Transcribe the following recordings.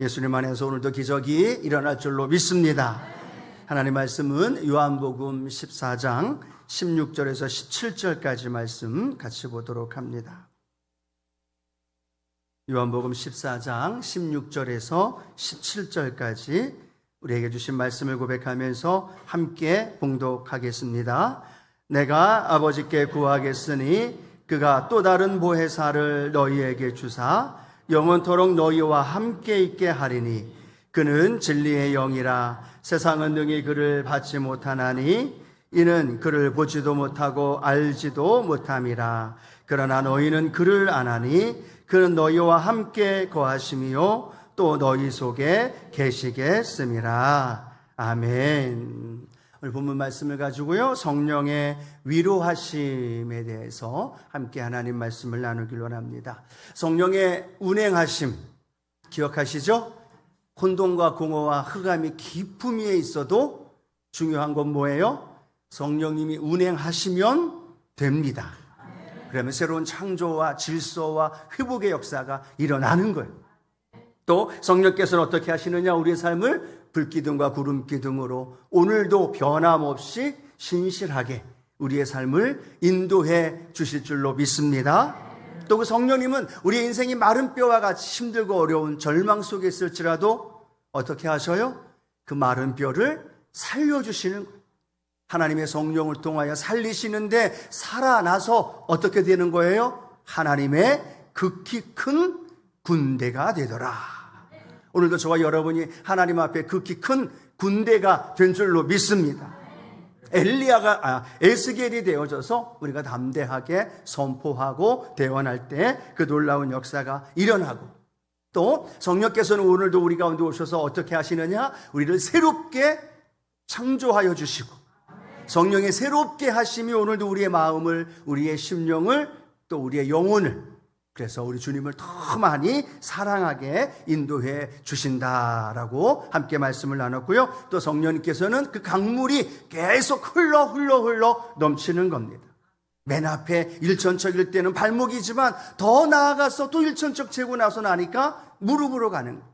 예수님 안에서 오늘도 기적이 일어날 줄로 믿습니다. 하나님 말씀은 요한복음 14장 16절에서 17절까지 말씀 같이 보도록 합니다. 요한복음 14장 16절에서 17절까지 우리에게 주신 말씀을 고백하면서 함께 봉독하겠습니다. 내가 아버지께 구하겠으니 그가 또 다른 보혜사를 너희에게 주사 영원토록 너희와 함께 있게 하리니 그는 진리의 영이라. 세상은 능히 그를 받지 못하나니 이는 그를 보지도 못하고 알지도 못함이라. 그러나 너희는 그를 아나니 그는 너희와 함께 거하심이요 또 너희 속에 계시겠음이라. 아멘. 오늘 본문 말씀을 가지고요, 성령의 위로하심에 대해서 함께 하나님 말씀을 나누길 원합니다. 성령의 운행하심 기억하시죠? 혼돈과 공허와 흑암이 깊음 위에 있어도 중요한 건 뭐예요? 성령님이 운행하시면 됩니다. 그러면 새로운 창조와 질서와 회복의 역사가 일어나는 거예요. 또 성령께서는 어떻게 하시느냐? 우리의 삶을 불기둥과 구름기둥으로 오늘도 변함없이 신실하게 우리의 삶을 인도해 주실 줄로 믿습니다. 또 그 성령님은 우리의 인생이 마른 뼈와 같이 힘들고 어려운 절망 속에 있을지라도 어떻게 하셔요? 그 마른 뼈를 살려주시는 거예요. 하나님의 성령을 통하여 살리시는데 살아나서 어떻게 되는 거예요? 하나님의 극히 큰 군대가 되더라. 오늘도 저와 여러분이 하나님 앞에 극히 큰 군대가 된 줄로 믿습니다. 에스겔이 되어져서 우리가 담대하게 선포하고 대언할 때 그 놀라운 역사가 일어나고, 또 성령께서는 오늘도 우리 가운데 오셔서 어떻게 하시느냐? 우리를 새롭게 창조하여 주시고 성령의 새롭게 하심이 오늘도 우리의 마음을, 우리의 심령을, 또 우리의 영혼을, 그래서 우리 주님을 더 많이 사랑하게 인도해 주신다라고 함께 말씀을 나눴고요. 또 성령님께서는 그 강물이 계속 흘러 넘치는 겁니다. 맨 앞에 일천척일 때는 발목이지만 더 나아가서 또 일천척 재고 나서 나니까 무릎으로 가는 거예요.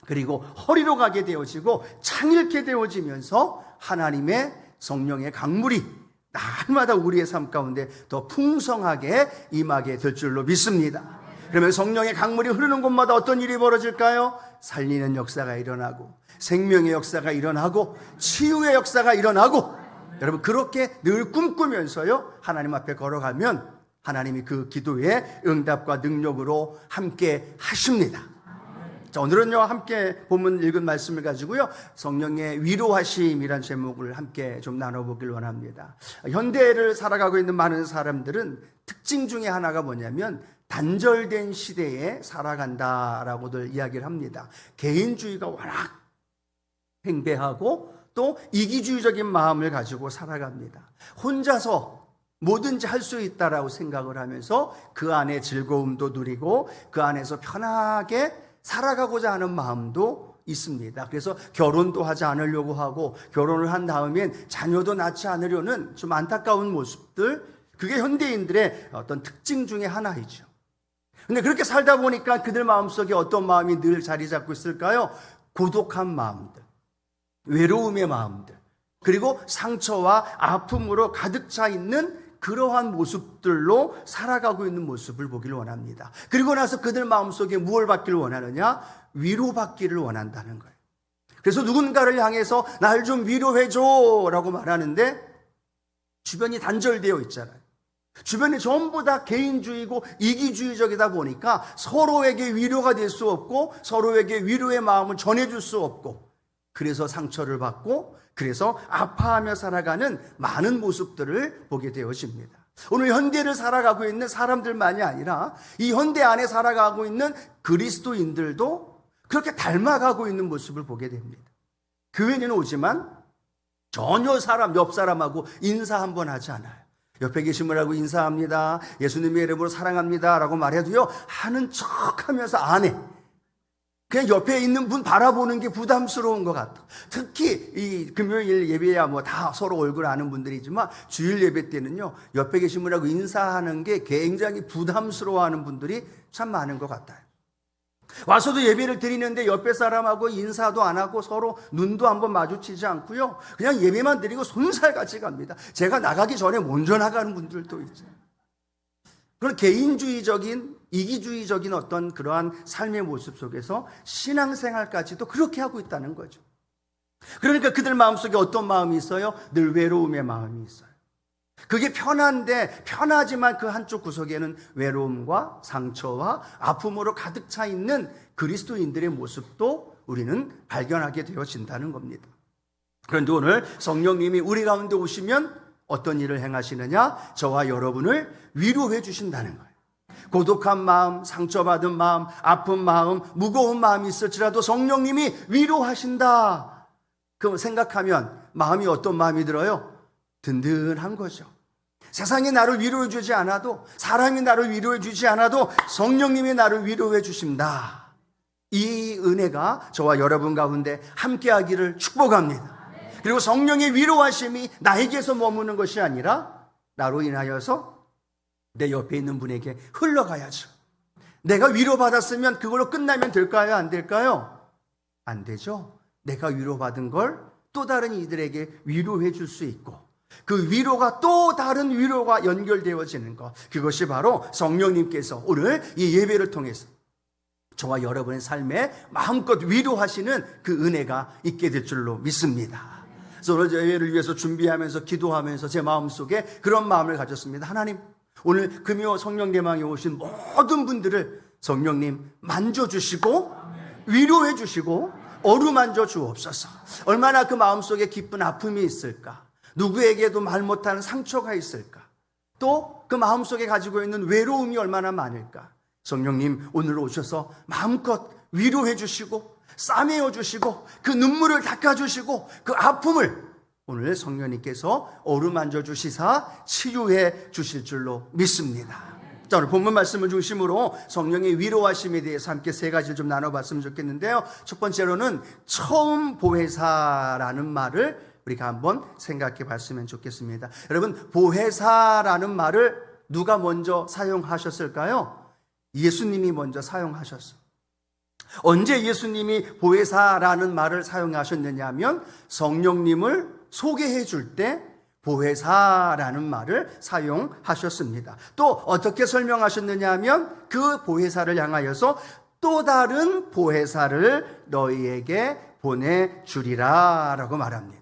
그리고 허리로 가게 되어지고 창일게 되어지면서 하나님의 성령의 강물이 날마다 우리의 삶 가운데 더 풍성하게 임하게 될 줄로 믿습니다. 그러면 성령의 강물이 흐르는 곳마다 어떤 일이 벌어질까요? 살리는 역사가 일어나고, 생명의 역사가 일어나고, 치유의 역사가 일어나고, 여러분 그렇게 늘 꿈꾸면서요 하나님 앞에 걸어가면 하나님이 그 기도의 응답과 능력으로 함께 하십니다. 자, 오늘은요 함께 본문 읽은 말씀을 가지고요 성령의 위로하심이란 제목을 함께 좀 나눠보길 원합니다. 현대를 살아가고 있는 많은 사람들은 특징 중에 하나가 뭐냐면 단절된 시대에 살아간다라고들 이야기를 합니다. 개인주의가 워낙 팽배하고 또 이기주의적인 마음을 가지고 살아갑니다. 혼자서 뭐든지 할 수 있다라고 생각을 하면서 그 안에 즐거움도 누리고 그 안에서 편하게 살아가고자 하는 마음도 있습니다. 그래서 결혼도 하지 않으려고 하고, 결혼을 한 다음엔 자녀도 낳지 않으려는 좀 안타까운 모습들, 그게 현대인들의 어떤 특징 중에 하나이죠. 근데 그렇게 살다 보니까 그들 마음속에 어떤 마음이 늘 자리 잡고 있을까요? 고독한 마음들, 외로움의 마음들, 그리고 상처와 아픔으로 가득 차 있는 그러한 모습들로 살아가고 있는 모습을 보기를 원합니다. 그리고 나서 그들 마음속에 무엇을 받기를 원하느냐? 위로받기를 원한다는 거예요. 그래서 누군가를 향해서 날 좀 위로해줘 라고 말하는데 주변이 단절되어 있잖아요. 주변이 전부 다 개인주의고 이기주의적이다 보니까 서로에게 위로가 될 수 없고 서로에게 위로의 마음을 전해줄 수 없고, 그래서 상처를 받고 그래서 아파하며 살아가는 많은 모습들을 보게 되어집니다. 오늘 현대를 살아가고 있는 사람들만이 아니라 이 현대 안에 살아가고 있는 그리스도인들도 그렇게 닮아가고 있는 모습을 보게 됩니다. 교회는 오지만 전혀 옆 사람하고 인사 한번 하지 않아요. 옆에 계신 분하고 인사합니다, 예수님의 이름으로 사랑합니다 라고 말해도요 하는 척하면서 안 해. 그냥 옆에 있는 분 바라보는 게 부담스러운 것 같아. 특히 이 금요일 예배야 뭐 다 서로 얼굴 아는 분들이지만 주일 예배 때는요 옆에 계신 분하고 인사하는 게 굉장히 부담스러워하는 분들이 참 많은 것 같아요. 와서도 예배를 드리는데 옆에 사람하고 인사도 안 하고 서로 눈도 한번 마주치지 않고요. 그냥 예배만 드리고 손살같이 갑니다. 제가 나가기 전에 먼저 나가는 분들도 있죠. 그런 개인주의적인, 이기주의적인 어떤 그러한 삶의 모습 속에서 신앙생활까지도 그렇게 하고 있다는 거죠. 그러니까 그들 마음속에 어떤 마음이 있어요? 늘 외로움의 마음이 있어요. 그게 편한데, 편하지만 그 한쪽 구석에는 외로움과 상처와 아픔으로 가득 차 있는 그리스도인들의 모습도 우리는 발견하게 되어진다는 겁니다. 그런데 오늘 성령님이 우리 가운데 오시면 어떤 일을 행하시느냐? 저와 여러분을 위로해 주신다는 거예요. 고독한 마음, 상처받은 마음, 아픈 마음, 무거운 마음이 있을지라도 성령님이 위로하신다. 그 생각하면 마음이 어떤 마음이 들어요? 든든한 거죠. 세상이 나를 위로해 주지 않아도, 사람이 나를 위로해 주지 않아도 성령님이 나를 위로해 주신다. 이 은혜가 저와 여러분 가운데 함께하기를 축복합니다. 그리고 성령의 위로하심이 나에게서 머무는 것이 아니라 나로 인하여서 내 옆에 있는 분에게 흘러가야죠. 내가 위로받았으면 그걸로 끝나면 될까요? 안 될까요? 안 되죠. 내가 위로받은 걸 또 다른 이들에게 위로해 줄 수 있고, 그 위로가 또 다른 위로가 연결되어지는 것, 그것이 바로 성령님께서 오늘 이 예배를 통해서 저와 여러분의 삶에 마음껏 위로하시는 그 은혜가 있게 될 줄로 믿습니다. 그래서 오늘 예배를 위해서 준비하면서 기도하면서 제 마음속에 그런 마음을 가졌습니다. 하나님, 오늘 금요 성령 대망에 오신 모든 분들을 성령님 만져주시고 위로해 주시고 어루만져 주옵소서. 얼마나 그 마음속에 깊은 아픔이 있을까, 누구에게도 말 못하는 상처가 있을까, 또 그 마음속에 가지고 있는 외로움이 얼마나 많을까. 성령님 오늘 오셔서 마음껏 위로해 주시고 싸매어 주시고 그 눈물을 닦아 주시고 그 아픔을 오늘 성령님께서 어루만져 주시사 치유해 주실 줄로 믿습니다. 자, 오늘 본문 말씀을 중심으로 성령의 위로하심에 대해서 함께 세 가지를 좀 나눠봤으면 좋겠는데요. 첫 번째로는 처음 보혜사라는 말을 우리가 한번 생각해 봤으면 좋겠습니다. 여러분, 보혜사라는 말을 누가 먼저 사용하셨을까요? 예수님이 먼저 사용하셨어요. 언제 예수님이 보혜사라는 말을 사용하셨느냐 하면 성령님을 소개해 줄 때 보혜사라는 말을 사용하셨습니다. 또 어떻게 설명하셨느냐 하면 그 보혜사를 향하여서 또 다른 보혜사를 너희에게 보내주리라 라고 말합니다.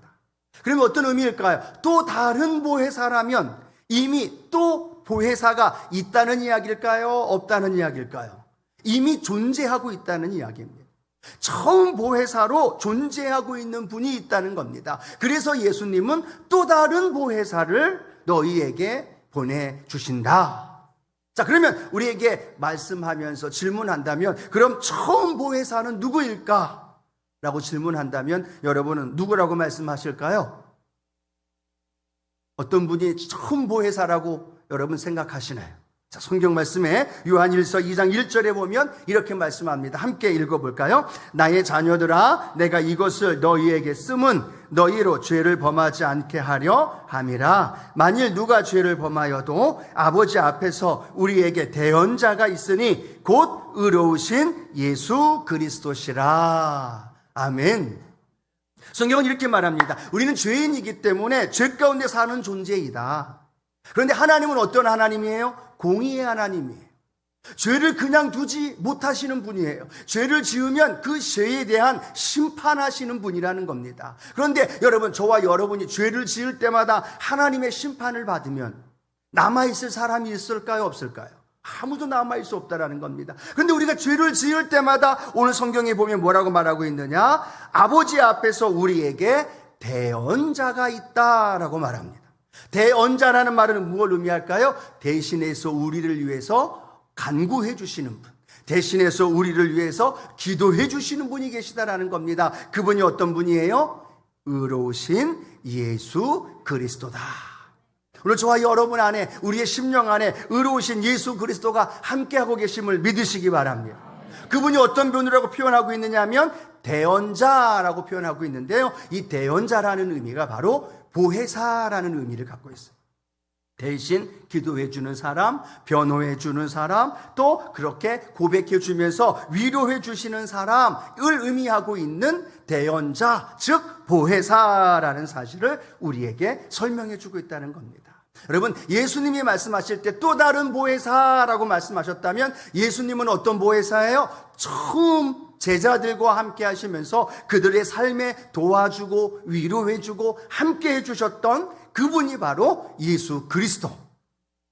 그러면 어떤 의미일까요? 또 다른 보혜사라면 이미 또 보혜사가 있다는 이야기일까요? 없다는 이야기일까요? 이미 존재하고 있다는 이야기입니다. 처음 보혜사로 존재하고 있는 분이 있다는 겁니다. 그래서 예수님은 또 다른 보혜사를 너희에게 보내주신다. 자, 그러면 우리에게 말씀하면서 질문한다면, 그럼 처음 보혜사는 누구일까? 라고 질문한다면 여러분은 누구라고 말씀하실까요? 어떤 분이 처음 보혜사라고 여러분 생각하시나요? 자, 성경 말씀에 요한일서 2장 1절에 보면 이렇게 말씀합니다. 함께 읽어볼까요? 나의 자녀들아, 내가 이것을 너희에게 쓰면 너희로 죄를 범하지 않게 하려 함이라. 만일 누가 죄를 범하여도 아버지 앞에서 우리에게 대언자가 있으니 곧 의로우신 예수 그리스도시라. 아멘. 성경은 이렇게 말합니다. 우리는 죄인이기 때문에 죄 가운데 사는 존재이다. 그런데 하나님은 어떤 하나님이에요? 공의의 하나님이에요. 죄를 그냥 두지 못하시는 분이에요. 죄를 지으면 그 죄에 대한 심판하시는 분이라는 겁니다. 그런데 여러분, 저와 여러분이 죄를 지을 때마다 하나님의 심판을 받으면 남아있을 사람이 있을까요? 없을까요? 아무도 남아있을 수 없다라는 겁니다. 그런데 우리가 죄를 지을 때마다 오늘 성경에 보면 뭐라고 말하고 있느냐? 아버지 앞에서 우리에게 대언자가 있다라고 말합니다. 대언자라는 말은 무엇을 의미할까요? 대신해서 우리를 위해서 간구해 주시는 분, 대신해서 우리를 위해서 기도해 주시는 분이 계시다라는 겁니다. 그분이 어떤 분이에요? 의로우신 예수 그리스도다. 오늘 저와 여러분 안에, 우리의 심령 안에 의로우신 예수 그리스도가 함께하고 계심을 믿으시기 바랍니다. 그분이 어떤 분이라고 표현하고 있느냐 하면 대언자라고 표현하고 있는데요, 이 대언자라는 의미가 바로 보혜사라는 의미를 갖고 있어요. 대신 기도해 주는 사람, 변호해 주는 사람, 또 그렇게 고백해 주면서 위로해 주시는 사람을 의미하고 있는 대언자, 즉 보혜사라는 사실을 우리에게 설명해 주고 있다는 겁니다. 여러분, 예수님이 말씀하실 때 또 다른 보혜사라고 말씀하셨다면 예수님은 어떤 보혜사예요? 처음 제자들과 함께 하시면서 그들의 삶에 도와주고 위로해주고 함께 해주셨던 그분이 바로 예수 그리스도.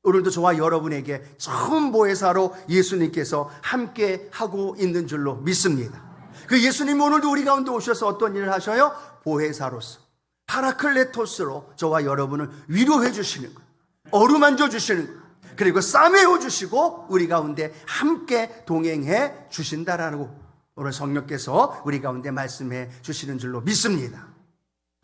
오늘도 저와 여러분에게 처음 보혜사로 예수님께서 함께 하고 있는 줄로 믿습니다. 그 예수님이 오늘도 우리 가운데 오셔서 어떤 일을 하셔요? 보혜사로서, 파라클레토스로 저와 여러분을 위로해 주시는 거예요. 어루만져 주시는 거예요. 그리고 싸매어 주시고 우리 가운데 함께 동행해 주신다라고 오늘 성령께서 우리 가운데 말씀해 주시는 줄로 믿습니다.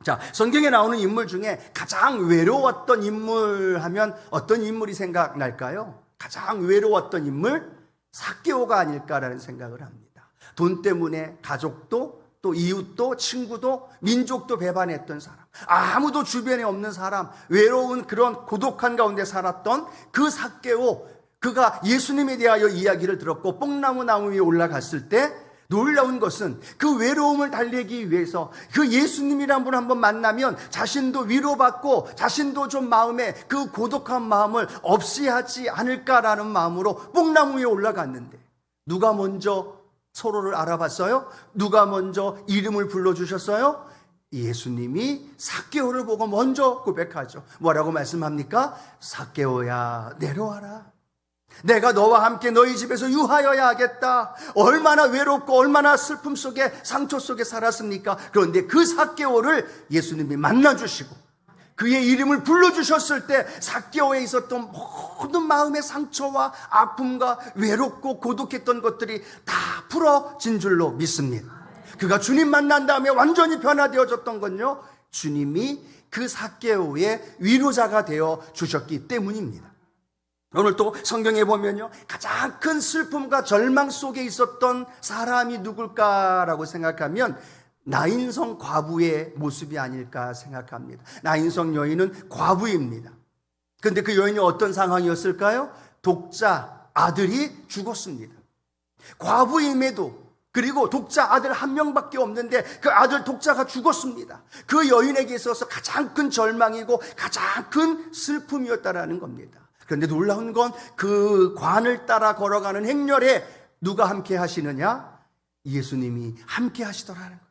자, 성경에 나오는 인물 중에 가장 외로웠던 인물 하면 어떤 인물이 생각날까요? 가장 외로웠던 인물? 삭개오가 아닐까라는 생각을 합니다. 돈 때문에 가족도 또 이웃도 친구도 민족도 배반했던 사람, 아무도 주변에 없는 사람, 외로운 그런 고독한 가운데 살았던 그 삭개오, 그가 예수님에 대하여 이야기를 들었고 뽕나무 위에 올라갔을 때 놀라운 것은 그 외로움을 달래기 위해서 그 예수님이란 분 한번 만나면 자신도 위로받고 자신도 좀 마음에 그 고독한 마음을 없이 하지 않을까라는 마음으로 뽕나무 위에 올라갔는데 누가 먼저 서로를 알아봤어요? 누가 먼저 이름을 불러주셨어요? 예수님이 삭개오를 보고 먼저 고백하죠. 뭐라고 말씀합니까? 삭개오야, 내려와라. 내가 너와 함께 너희 집에서 유하여야 하겠다. 얼마나 외롭고 얼마나 슬픔 속에 상처 속에 살았습니까? 그런데 그 삭개오를 예수님이 만나주시고 그의 이름을 불러주셨을 때 삭개오에 있었던 모든 마음의 상처와 아픔과 외롭고 고독했던 것들이 다 풀어진 줄로 믿습니다. 그가 주님 만난 다음에 완전히 변화되어졌던 건요, 주님이 그 삭개오의 위로자가 되어 주셨기 때문입니다. 오늘 또 성경에 보면요, 가장 큰 슬픔과 절망 속에 있었던 사람이 누굴까라고 생각하면 나인성 과부의 모습이 아닐까 생각합니다. 나인성 여인은 과부입니다. 그런데 그 여인이 어떤 상황이었을까요? 독자 아들이 죽었습니다. 과부임에도, 그리고 독자 아들 한 명밖에 없는데 그 아들 독자가 죽었습니다. 그 여인에게 있어서 가장 큰 절망이고 가장 큰 슬픔이었다라는 겁니다. 그런데 놀라운 건 그 관을 따라 걸어가는 행렬에 누가 함께 하시느냐? 예수님이 함께 하시더라는 거예요.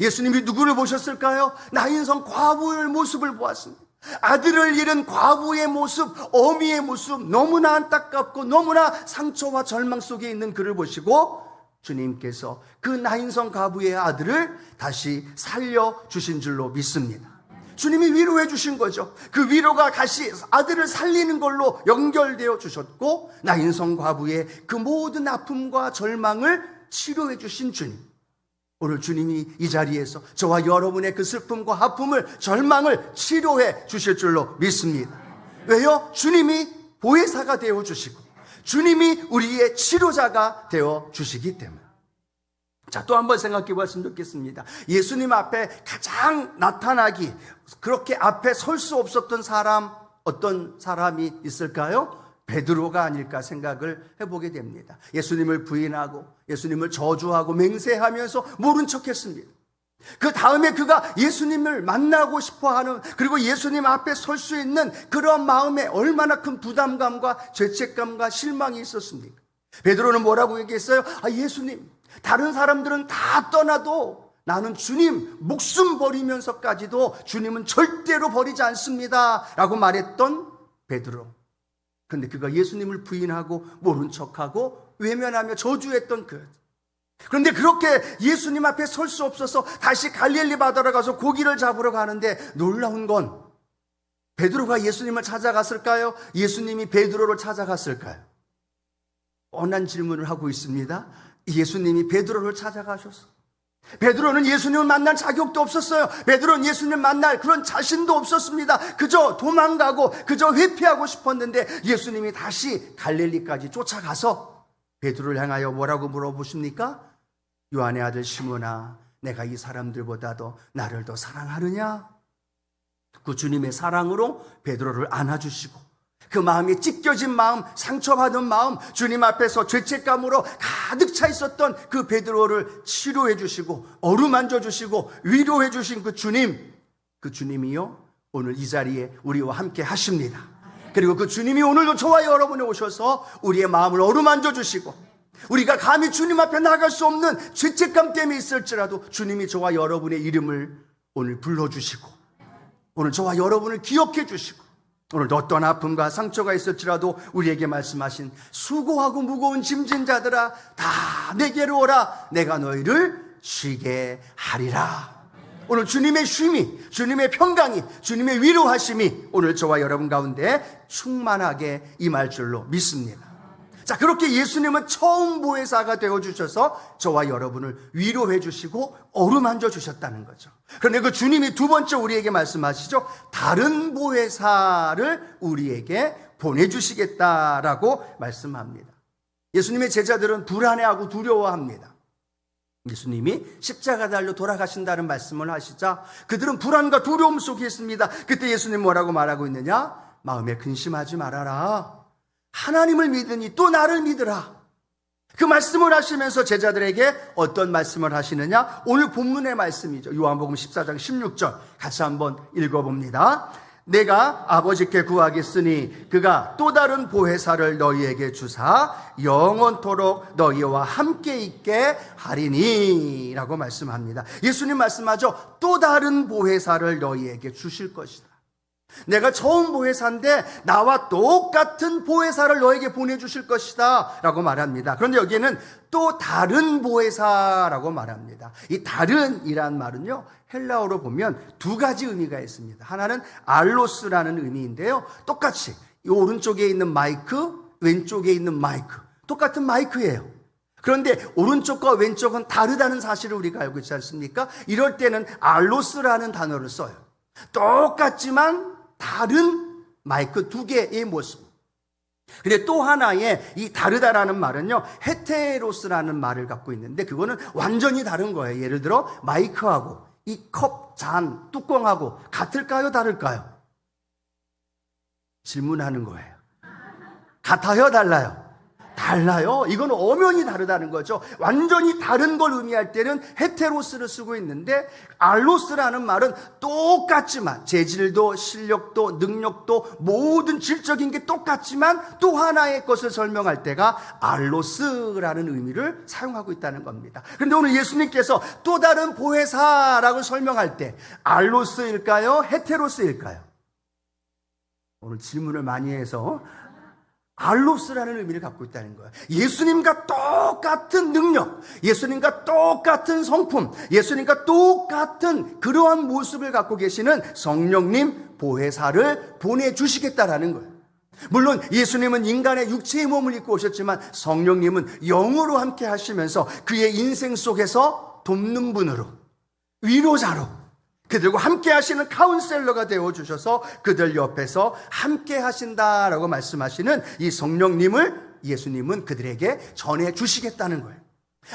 예수님이 누구를 보셨을까요? 나인성 과부의 모습을 보았습니다. 아들을 잃은 과부의 모습, 어미의 모습, 너무나 안타깝고 너무나 상처와 절망 속에 있는 그를 보시고 주님께서 그 나인성 과부의 아들을 다시 살려주신 줄로 믿습니다. 주님이 위로해 주신 거죠. 그 위로가 다시 아들을 살리는 걸로 연결되어 주셨고 나인성 과부의 그 모든 아픔과 절망을 치료해 주신 주님. 오늘 주님이 이 자리에서 저와 여러분의 그 슬픔과 아픔을, 절망을 치료해 주실 줄로 믿습니다. 왜요? 주님이 보혜사가 되어 주시고 주님이 우리의 치료자가 되어 주시기 때문에. 자, 또 한번 생각해 봤으면 좋겠습니다. 예수님 앞에 가장 나타나기, 그렇게 앞에 설 수 없었던 사람, 어떤 사람이 있을까요? 베드로가 아닐까 생각을 해보게 됩니다. 예수님을 부인하고 예수님을 저주하고 맹세하면서 모른 척했습니다. 그 다음에 그가 예수님을 만나고 싶어하는, 그리고 예수님 앞에 설 수 있는 그런 마음에 얼마나 큰 부담감과 죄책감과 실망이 있었습니까? 베드로는 뭐라고 얘기했어요? 예수님, 다른 사람들은 다 떠나도 나는 주님 목숨 버리면서까지도 주님은 절대로 버리지 않습니다 라고 말했던 베드로. 그런데 그가 예수님을 부인하고 모른 척하고 외면하며 저주했던 그런데 그렇게 예수님 앞에 설 수 없어서 다시 갈릴리 바다로 가서 고기를 잡으러 가는데 놀라운 건 베드로가 예수님을 찾아갔을까요? 예수님이 베드로를 찾아갔을까요? 뻔한 질문을 하고 있습니다. 예수님이 베드로를 찾아가셨어. 베드로는 예수님을 만날 자격도 없었어요. 베드로는 예수님을 만날 그런 자신도 없었습니다. 그저 도망가고 그저 회피하고 싶었는데 예수님이 다시 갈릴리까지 쫓아가서 베드로를 향하여 뭐라고 물어보십니까? 요한의 아들 시몬아, 내가 이 사람들보다도 나를 더 사랑하느냐? 그 주님의 사랑으로 베드로를 안아주시고 그 마음이 찢겨진 마음, 상처받은 마음, 주님 앞에서 죄책감으로 가득 차 있었던 그 베드로를 치료해 주시고 어루만져 주시고 위로해 주신 그 주님이요 오늘 이 자리에 우리와 함께 하십니다. 그리고 그 주님이 오늘도 저와 여러분이 오셔서 우리의 마음을 어루만져 주시고, 우리가 감히 주님 앞에 나갈 수 없는 죄책감 때문에 있을지라도 주님이 저와 여러분의 이름을 오늘 불러주시고, 오늘 저와 여러분을 기억해 주시고, 오늘도 어떤 아픔과 상처가 있을지라도 우리에게 말씀하신 수고하고 무거운 짐진 자들아 다 내게로 오라, 내가 너희를 쉬게 하리라. 오늘 주님의 쉼이, 주님의 평강이, 주님의 위로하심이 오늘 저와 여러분 가운데 충만하게 임할 줄로 믿습니다. 자, 그렇게 예수님은 처음 보혜사가 되어주셔서 저와 여러분을 위로해 주시고 어루만져 주셨다는 거죠. 그런데 그 주님이 두 번째 우리에게 말씀하시죠. 다른 보혜사를 우리에게 보내주시겠다라고 말씀합니다. 예수님의 제자들은 불안해하고 두려워합니다. 예수님이 십자가 달려 돌아가신다는 말씀을 하시자 그들은 불안과 두려움 속에 있습니다. 그때 예수님 뭐라고 말하고 있느냐? 마음에 근심하지 말아라. 하나님을 믿으니 또 나를 믿으라. 그 말씀을 하시면서 제자들에게 어떤 말씀을 하시느냐? 오늘 본문의 말씀이죠. 요한복음 14장 16절 같이 한번 읽어봅니다. 내가 아버지께 구하겠으니 그가 또 다른 보혜사를 너희에게 주사 영원토록 너희와 함께 있게 하리니 라고 말씀합니다. 예수님 말씀하죠. 또 다른 보혜사를 너희에게 주실 것이다. 내가 처음 보혜사인데 나와 똑같은 보혜사를 너에게 보내주실 것이다 라고 말합니다. 그런데 여기에는 또 다른 보혜사라고 말합니다. 이 다른이란 말은요, 헬라어로 보면 두 가지 의미가 있습니다. 하나는 알로스라는 의미인데요, 똑같이 이 오른쪽에 있는 마이크, 왼쪽에 있는 마이크, 똑같은 마이크예요. 그런데 오른쪽과 왼쪽은 다르다는 사실을 우리가 알고 있지 않습니까? 이럴 때는 알로스라는 단어를 써요. 똑같지만 다른 마이크 두 개의 모습. 근데 또 하나의 이 다르다라는 말은요, 헤테로스라는 말을 갖고 있는데 그거는 완전히 다른 거예요. 예를 들어 마이크하고 이 컵, 잔, 뚜껑하고 같을까요? 다를까요? 질문하는 거예요. 같아요? 달라요? 달라요. 이건 엄연히 다르다는 거죠. 완전히 다른 걸 의미할 때는 헤테로스를 쓰고 있는데, 알로스라는 말은 똑같지만 재질도 실력도 능력도 모든 질적인 게 똑같지만 또 하나의 것을 설명할 때가 알로스라는 의미를 사용하고 있다는 겁니다. 그런데 오늘 예수님께서 또 다른 보혜사라고 설명할 때 알로스일까요? 헤테로스일까요? 오늘 질문을 많이 해서 알로스라는 의미를 갖고 있다는 거예요. 예수님과 똑같은 능력, 예수님과 똑같은 성품, 예수님과 똑같은 그러한 모습을 갖고 계시는 성령님 보혜사를 보내주시겠다라는 거예요. 물론 예수님은 인간의 육체의 몸을 입고 오셨지만 성령님은 영으로 함께 하시면서 그의 인생 속에서 돕는 분으로, 위로자로, 그들과 함께 하시는 카운셀러가 되어주셔서 그들 옆에서 함께 하신다라고 말씀하시는 이 성령님을 예수님은 그들에게 전해주시겠다는 거예요.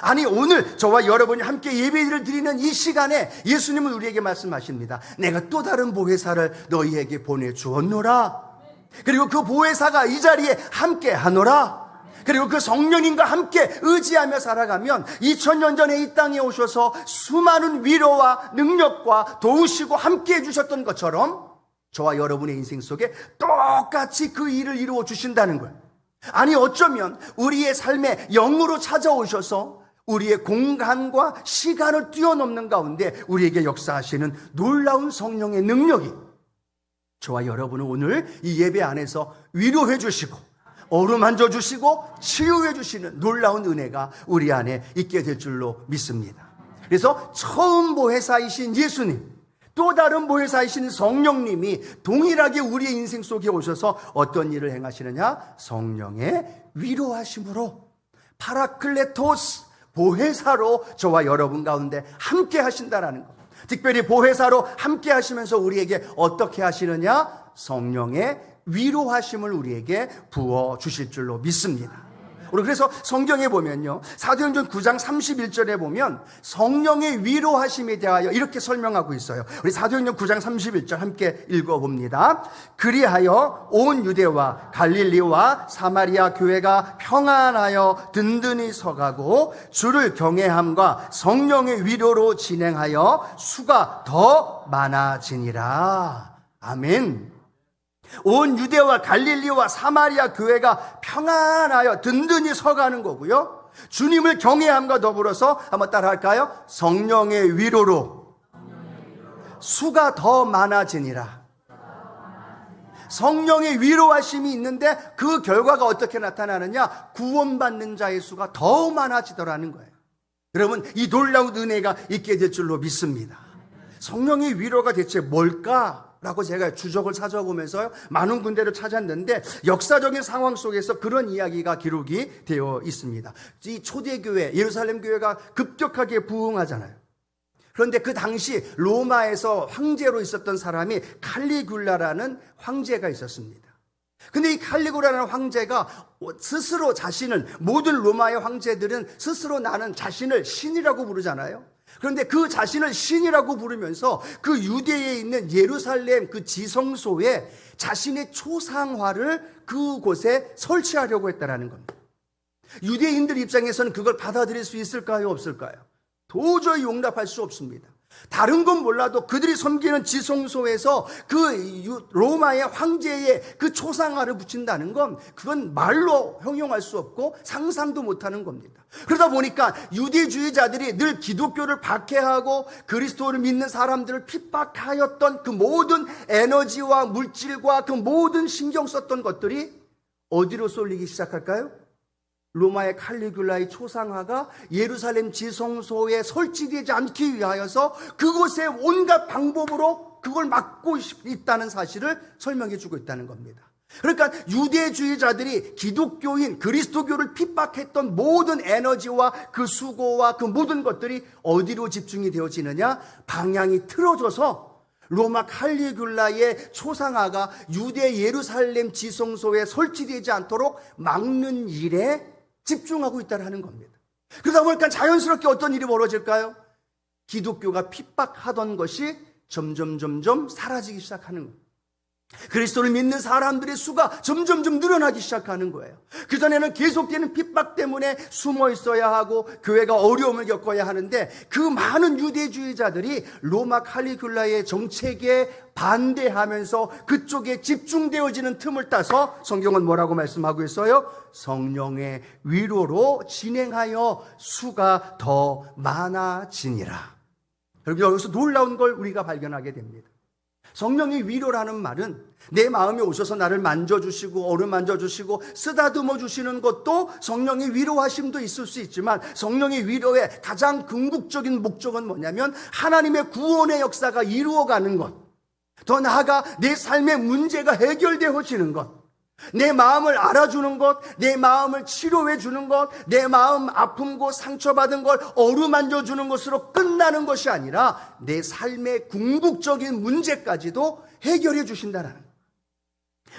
아니, 오늘 저와 여러분이 함께 예배를 드리는 이 시간에 예수님은 우리에게 말씀하십니다. 내가 또 다른 보혜사를 너희에게 보내주었노라. 그리고 그 보혜사가 이 자리에 함께 하노라. 그리고 그 성령님과 함께 의지하며 살아가면 2000년 전에 이 땅에 오셔서 수많은 위로와 능력과 도우시고 함께 해주셨던 것처럼 저와 여러분의 인생 속에 똑같이 그 일을 이루어 주신다는 거예요. 아니, 어쩌면 우리의 삶에 영으로 찾아오셔서 우리의 공간과 시간을 뛰어넘는 가운데 우리에게 역사하시는 놀라운 성령의 능력이 저와 여러분을 오늘 이 예배 안에서 위로해 주시고 어루만져 주시고 치유해 주시는 놀라운 은혜가 우리 안에 있게 될 줄로 믿습니다. 그래서 처음 보혜사이신 예수님, 또 다른 보혜사이신 성령님이 동일하게 우리의 인생 속에 오셔서 어떤 일을 행하시느냐? 성령의 위로하심으로, 파라클레토스, 보혜사로 저와 여러분 가운데 함께 하신다라는 것. 특별히 보혜사로 함께 하시면서 우리에게 어떻게 하시느냐? 성령의 위로하심을 우리에게 부어 주실 줄로 믿습니다. 우리 그래서 성경에 보면요, 사도행전 9장 31절에 보면 성령의 위로하심에 대하여 이렇게 설명하고 있어요. 우리 사도행전 9장 31절 함께 읽어봅니다. 그리하여 온 유대와 갈릴리와 사마리아 교회가 평안하여 든든히 서가고 주를 경외함과 성령의 위로로 진행하여 수가 더 많아지니라. 아멘. 온 유대와 갈릴리와 사마리아 교회가 평안하여 든든히 서가는 거고요, 주님을 경외함과 더불어서 한번 따라할까요? 성령의 위로로 수가 더 많아지니라. 성령의 위로하심이 있는데 그 결과가 어떻게 나타나느냐? 구원받는 자의 수가 더 많아지더라는 거예요. 여러분, 이 놀라운 은혜가 있게 될 줄로 믿습니다. 성령의 위로가 대체 뭘까? 라고 제가 주적을 찾아보면서 많은 군데를 찾았는데 역사적인 상황 속에서 그런 이야기가 기록이 되어 있습니다. 이 초대교회, 예루살렘 교회가 급격하게 부흥하잖아요. 그런데 그 당시 로마에서 황제로 있었던 사람이 칼리굴라라는 황제가 있었습니다. 근데 이 칼리굴라라는 황제가 스스로 자신을, 모든 로마의 황제들은 스스로 나는 자신을 신이라고 부르잖아요. 그런데 그 자신을 신이라고 부르면서 그 유대에 있는 예루살렘 그 지성소에 자신의 초상화를 그곳에 설치하려고 했다라는 겁니다. 유대인들 입장에서는 그걸 받아들일 수 있을까요? 없을까요? 도저히 용납할 수 없습니다. 다른 건 몰라도 그들이 섬기는 지성소에서 그 로마의 황제의 그 초상화를 붙인다는 건 그건 말로 형용할 수 없고 상상도 못하는 겁니다. 그러다 보니까 유대주의자들이 늘 기독교를 박해하고 그리스도를 믿는 사람들을 핍박하였던 그 모든 에너지와 물질과 그 모든 신경 썼던 것들이 어디로 쏠리기 시작할까요? 로마의 칼리굴라의 초상화가 예루살렘 지성소에 설치되지 않기 위하여서 그곳에 온갖 방법으로 그걸 막고 있다는 사실을 설명해 주고 있다는 겁니다. 그러니까 유대주의자들이 기독교인 그리스도교를 핍박했던 모든 에너지와 그 수고와 그 모든 것들이 어디로 집중이 되어지느냐? 방향이 틀어져서 로마 칼리굴라의 초상화가 유대 예루살렘 지성소에 설치되지 않도록 막는 일에 집중하고 있다는 겁니다. 그러다 보니까 자연스럽게 어떤 일이 벌어질까요? 기독교가 핍박하던 것이 점점 사라지기 시작하는 거예요. 그리스도를 믿는 사람들의 수가 점점 늘어나기 시작하는 거예요. 그전에는 계속되는 핍박 때문에 숨어 있어야 하고 교회가 어려움을 겪어야 하는데 그 많은 유대주의자들이 로마 칼리굴라의 정책에 반대하면서 그쪽에 집중되어지는 틈을 따서 성경은 뭐라고 말씀하고 있어요? 성령의 위로로 진행하여 수가 더 많아지니라. 여러분, 여기서 놀라운 걸 우리가 발견하게 됩니다. 성령의 위로라는 말은 내 마음에 오셔서 나를 만져주시고 어루만져주시고 쓰다듬어 주시는 것도 성령의 위로하심도 있을 수 있지만 성령의 위로의 가장 궁극적인 목적은 뭐냐면 하나님의 구원의 역사가 이루어가는 것, 더 나아가 내 삶의 문제가 해결되어지는 것, 내 마음을 알아주는 것, 내 마음을 치료해 주는 것, 내 마음 아픔고 상처받은 걸 어루만져 주는 것으로 끝나는 것이 아니라 내 삶의 궁극적인 문제까지도 해결해 주신다는 거예요.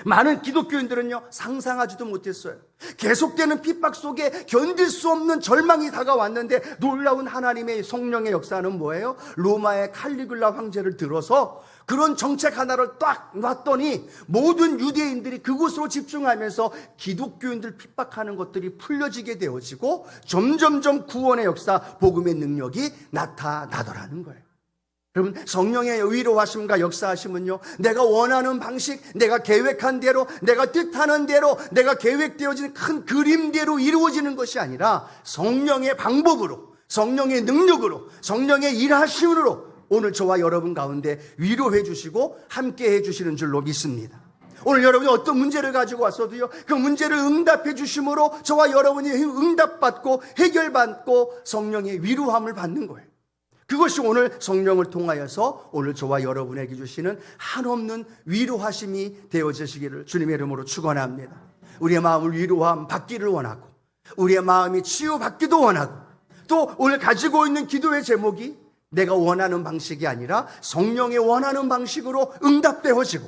많은 기독교인들은요, 상상하지도 못했어요. 계속되는 핍박 속에 견딜 수 없는 절망이 다가왔는데 놀라운 하나님의 성령의 역사는 뭐예요? 로마의 칼리굴라 황제를 들어서 그런 정책 하나를 딱 놨더니 모든 유대인들이 그곳으로 집중하면서 기독교인들 핍박하는 것들이 풀려지게 되어지고 점점점 구원의 역사, 복음의 능력이 나타나더라는 거예요. 여러분, 성령의 위로하심과 역사하심은요, 내가 원하는 방식, 내가 계획한 대로, 내가 뜻하는 대로, 내가 계획되어진 큰 그림대로 이루어지는 것이 아니라 성령의 방법으로, 성령의 능력으로, 성령의 일하심으로 오늘 저와 여러분 가운데 위로해 주시고 함께 해 주시는 줄로 믿습니다. 오늘 여러분이 어떤 문제를 가지고 왔어도요, 그 문제를 응답해 주심으로 저와 여러분이 응답받고 해결받고 성령의 위로함을 받는 거예요. 그것이 오늘 성령을 통하여서 오늘 저와 여러분에게 주시는 한없는 위로하심이 되어지시기를 주님의 이름으로 축원합니다. 우리의 마음을 위로함 받기를 원하고 우리의 마음이 치유받기도 원하고 또 오늘 가지고 있는 기도의 제목이 내가 원하는 방식이 아니라 성령의 원하는 방식으로 응답되어지고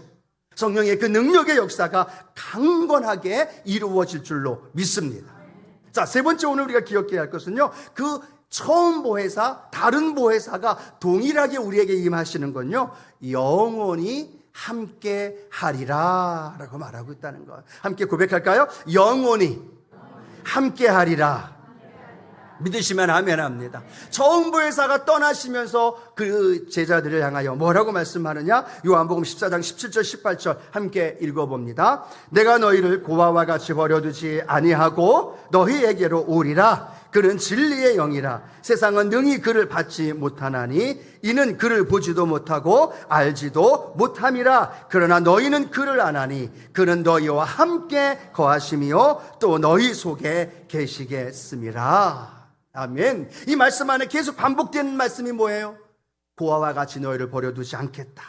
성령의 그 능력의 역사가 강건하게 이루어질 줄로 믿습니다. 자, 세 번째 오늘 우리가 기억해야 할 것은요, 그 처음 보혜사, 다른 보혜사가 동일하게 우리에게 임하시는 건요, 영원히 함께 하리라 라고 말하고 있다는 것. 함께 고백할까요? 영원히 함께 하리라. 믿으시면 아멘 합니다. 처음 보혜사가 떠나시면서 그 제자들을 향하여 뭐라고 말씀하느냐? 요한복음 14장 17절 18절 함께 읽어봅니다. 내가 너희를 고아와 같이 버려두지 아니하고 너희에게로 오리라. 그는 진리의 영이라. 세상은 능히 그를 받지 못하나니 이는 그를 보지도 못하고 알지도 못함이라. 그러나 너희는 그를 아나니 그는 너희와 함께 거하심이요 또 너희 속에 계시겠음이라. 아멘. 이 말씀 안에 계속 반복되는 말씀이 뭐예요? 고아와 같이 너희를 버려두지 않겠다.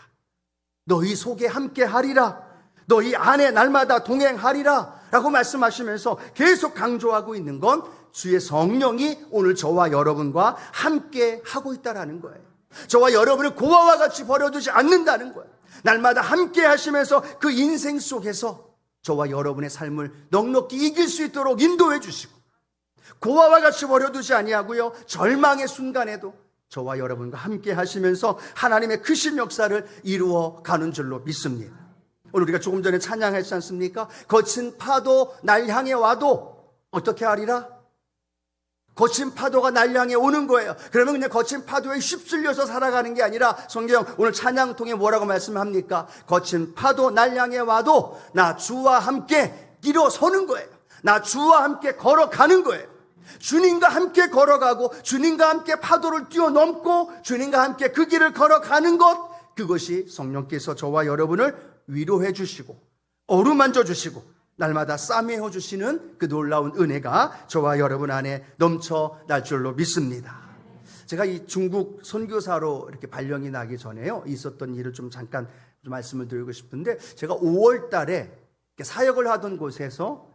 너희 속에 함께 하리라. 너희 안에 날마다 동행하리라 라고 말씀하시면서 계속 강조하고 있는 건 주의 성령이 오늘 저와 여러분과 함께 하고 있다는 거예요. 저와 여러분을 고아와 같이 버려두지 않는다는 거예요. 날마다 함께 하시면서 그 인생 속에서 저와 여러분의 삶을 넉넉히 이길 수 있도록 인도해 주시고, 고아와 같이 버려두지 아니하고요, 절망의 순간에도 저와 여러분과 함께 하시면서 하나님의 크신 역사를 이루어 가는 줄로 믿습니다. 오늘 우리가 조금 전에 찬양했지 않습니까? 거친 파도 날 향해 와도 어떻게 하리라? 거친 파도가 날 향해 오는 거예요. 그러면 그냥 거친 파도에 휩쓸려서 살아가는 게 아니라 성경 오늘 찬양 통해 뭐라고 말씀합니까? 거친 파도 날 향해 와도 나 주와 함께 일어서는 거예요. 나 주와 함께 걸어가는 거예요. 주님과 함께 걸어가고 주님과 함께 파도를 뛰어넘고 주님과 함께 그 길을 걸어가는 것, 그것이 성령께서 저와 여러분을 위로해 주시고 어루만져 주시고 날마다 싸매어 주시는 그 놀라운 은혜가 저와 여러분 안에 넘쳐날 줄로 믿습니다. 제가 이 중국 선교사로 이렇게 발령이 나기 전에요, 있었던 일을 좀 잠깐 말씀을 드리고 싶은데, 제가 5월 달에 사역을 하던 곳에서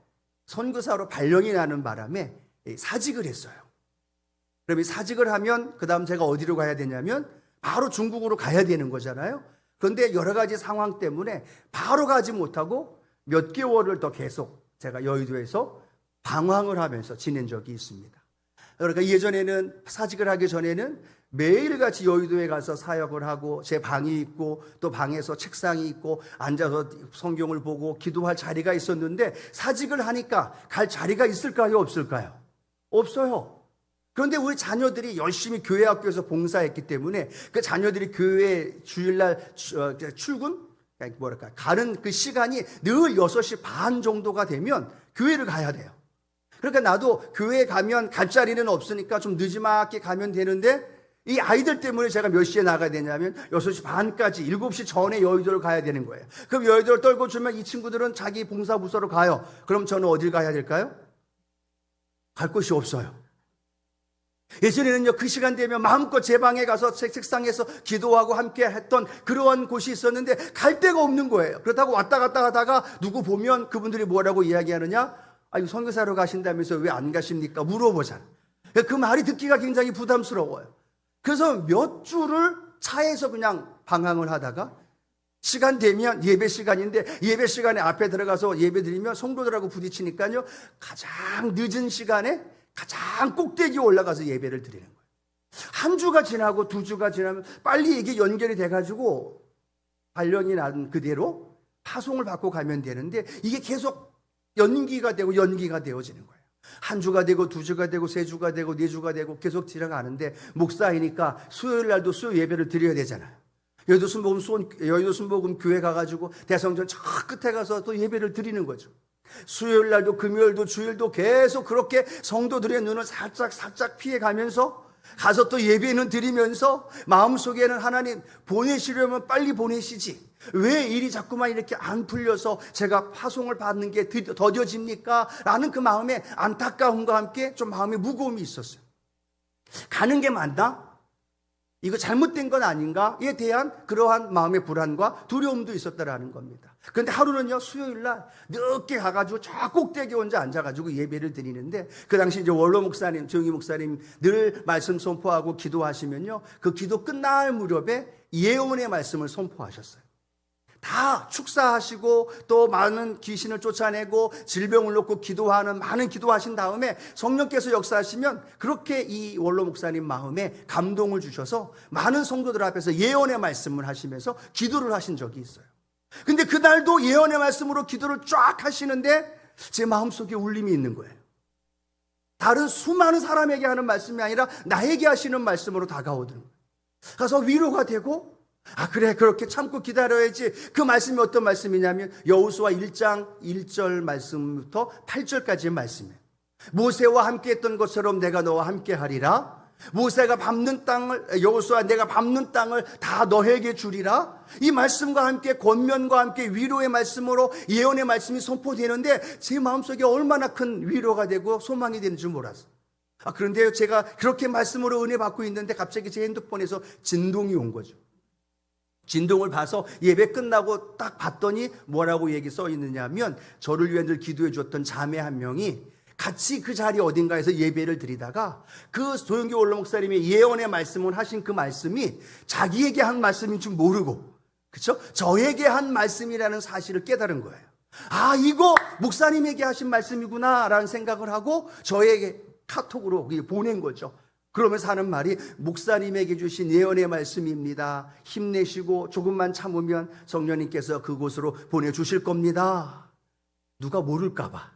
선교사로 발령이 나는 바람에 사직을 했어요. 그럼 이 사직을 하면 그 다음 제가 어디로 가야 되냐면 바로 중국으로 가야 되는 거잖아요. 그런데 여러 가지 상황 때문에 바로 가지 못하고 몇 개월을 더 계속 제가 여의도에서 방황을 하면서 지낸 적이 있습니다. 그러니까 예전에는, 사직을 하기 전에는 매일같이 여의도에 가서 사역을 하고 제 방이 있고 또 방에서 책상이 있고 앉아서 성경을 보고 기도할 자리가 있었는데, 사직을 하니까 갈 자리가 있을까요? 없을까요? 없어요. 그런데 우리 자녀들이 열심히 교회 학교에서 봉사했기 때문에 그 자녀들이 교회 주일날 출근? 가는 그 시간이 늘 6시 반 정도가 되면 교회를 가야 돼요. 그러니까 나도 교회에 가면 갈 자리는 없으니까 좀 늦지막히 가면 되는데, 이 아이들 때문에 제가 몇 시에 나가야 되냐면 6시 반까지 7시 전에 여의도를 가야 되는 거예요. 그럼 여의도를 떨고 주면 이 친구들은 자기 봉사부서로 가요. 그럼 저는 어딜 가야 될까요? 갈 곳이 없어요. 예전에는요, 그 시간 되면 마음껏 제 방에 가서 책상에서 기도하고 함께 했던 그러한 곳이 있었는데 갈 데가 없는 거예요. 그렇다고 왔다 갔다 하다가 누구 보면 그분들이 뭐라고 이야기하느냐? 이거 선교사로 가신다면서 왜 안 가십니까? 물어보잖아요. 그 말이 듣기가 굉장히 부담스러워요. 그래서 몇 주를 차에서 그냥 방황을 하다가 시간 되면 예배 시간인데 예배 시간에 앞에 들어가서 예배 드리면 성도들하고 부딪히니까요, 가장 늦은 시간에 가장 꼭대기에 올라가서 예배를 드리는 거예요. 한 주가 지나고 두 주가 지나면 빨리 이게 연결이 돼가지고 발령이 난 그대로 파송을 받고 가면 되는데, 이게 계속 연기가 되어지는 거예요. 한 주가 되고 두 주가 되고 세 주가 되고 네 주가 되고 계속 지나가는데, 목사이니까 수요일 날도 수요 예배를 드려야 되잖아요. 여의도 순복음 교회 가가지고 대성전 저 끝에 가서 또 예배를 드리는 거죠. 수요일 날도 금요일도 주일도 계속 그렇게 성도들의 눈을 살짝 피해가면서 가서 또 예배는 드리면서 마음속에는 하나님 보내시려면 빨리 보내시지, 왜 일이 자꾸만 이렇게 안 풀려서 제가 파송을 받는 게 더뎌집니까? 라는 그 마음에 안타까움과 함께 좀 마음의 무거움이 있었어요. 가는 게 맞나? 이거 잘못된 건 아닌가에 대한 그러한 마음의 불안과 두려움도 있었다라는 겁니다. 그런데 하루는요, 수요일 날 늦게 가가지고 저 꼭대기에 혼자 앉아가지고 예배를 드리는데, 그 당시 이제 원로 목사님, 조영희 목사님 늘 말씀 선포하고 기도하시면요, 그 기도 끝날 무렵에 예언의 말씀을 선포하셨어요. 다 축사하시고 또 많은 귀신을 쫓아내고 질병을 놓고 기도하는 많은 기도하신 다음에 성령께서 역사하시면 그렇게 이 원로 목사님 마음에 감동을 주셔서 많은 성도들 앞에서 예언의 말씀을 하시면서 기도를 하신 적이 있어요. 근데 그날도 예언의 말씀으로 기도를 쫙 하시는데 제 마음속에 울림이 있는 거예요. 다른 수많은 사람에게 하는 말씀이 아니라 나에게 하시는 말씀으로 다가오더라고요. 가서 위로가 되고 그래 그렇게 참고 기다려야지. 그 말씀이 어떤 말씀이냐면 여호수아 1장 1절 말씀부터 8절까지의 말씀이에요. 모세와 함께 했던 것처럼 내가 너와 함께 하리라. 모세가 밟는 땅을 여호수아 내가 밟는 땅을 다 너에게 주리라. 이 말씀과 함께 권면과 함께 위로의 말씀으로 예언의 말씀이 선포되는데 제 마음속에 얼마나 큰 위로가 되고 소망이 되는 줄 몰랐어요. 그런데 제가 그렇게 말씀으로 은혜 받고 있는데 갑자기 제 핸드폰에서 진동이 온 거죠. 진동을 봐서 예배 끝나고 딱 봤더니 뭐라고 얘기 써 있느냐면 저를 위해 늘 기도해 줬던 자매 한 명이 같이 그 자리 어딘가에서 예배를 드리다가 그 조영교 원로 목사님이 예언의 말씀을 하신 그 말씀이 자기에게 한 말씀인 줄 모르고, 그렇죠? 저에게 한 말씀이라는 사실을 깨달은 거예요. 이거 목사님에게 하신 말씀이구나 라는 생각을 하고 저에게 카톡으로 보낸 거죠. 그러면서 하는 말이 목사님에게 주신 예언의 말씀입니다. 힘내시고 조금만 참으면 성령님께서 그곳으로 보내주실 겁니다. 누가 모를까 봐.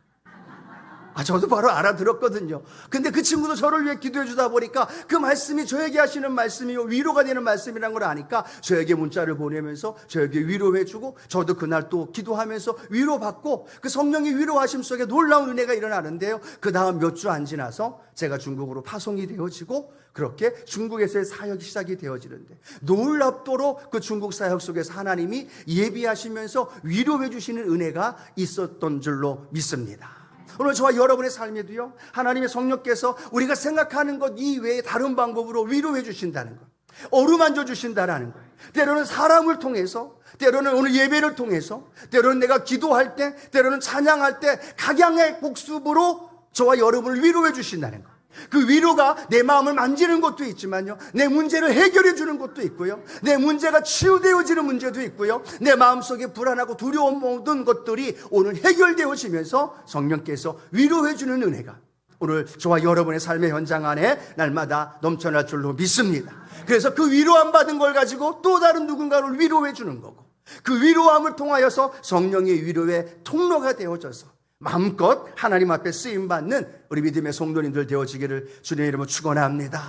저도 바로 알아들었거든요. 근데 그 친구도 저를 위해 기도해 주다 보니까 그 말씀이 저에게 하시는 말씀이요 위로가 되는 말씀이라는 걸 아니까 저에게 문자를 보내면서 저에게 위로해 주고 저도 그날 또 기도하면서 위로받고 그 성령의 위로하심 속에 놀라운 은혜가 일어나는데요. 그 다음 몇 주 안 지나서 제가 중국으로 파송이 되어지고 그렇게 중국에서의 사역이 시작이 되어지는데 놀랍도록 그 중국 사역 속에서 하나님이 예비하시면서 위로해 주시는 은혜가 있었던 줄로 믿습니다. 오늘 저와 여러분의 삶에도요 하나님의 성령께서 우리가 생각하는 것 이외에 다른 방법으로 위로해 주신다는 것, 어루만져 주신다는 거예요. 때로는 사람을 통해서, 때로는 오늘 예배를 통해서, 때로는 내가 기도할 때, 때로는 찬양할 때 각양의 복습으로 저와 여러분을 위로해 주신다는 것. 그 위로가 내 마음을 만지는 것도 있지만요, 내 문제를 해결해 주는 것도 있고요, 내 문제가 치유되어지는 문제도 있고요, 내 마음속에 불안하고 두려운 모든 것들이 오늘 해결되어지면서 성령께서 위로해 주는 은혜가 오늘 저와 여러분의 삶의 현장 안에 날마다 넘쳐날 줄로 믿습니다. 그래서 그 위로함 받은 걸 가지고 또 다른 누군가를 위로해 주는 거고, 그 위로함을 통하여서 성령의 위로의 통로가 되어져서 마음껏 하나님 앞에 쓰임받는 우리 믿음의 성도님들 되어지기를 주님의 이름으로 축원합니다.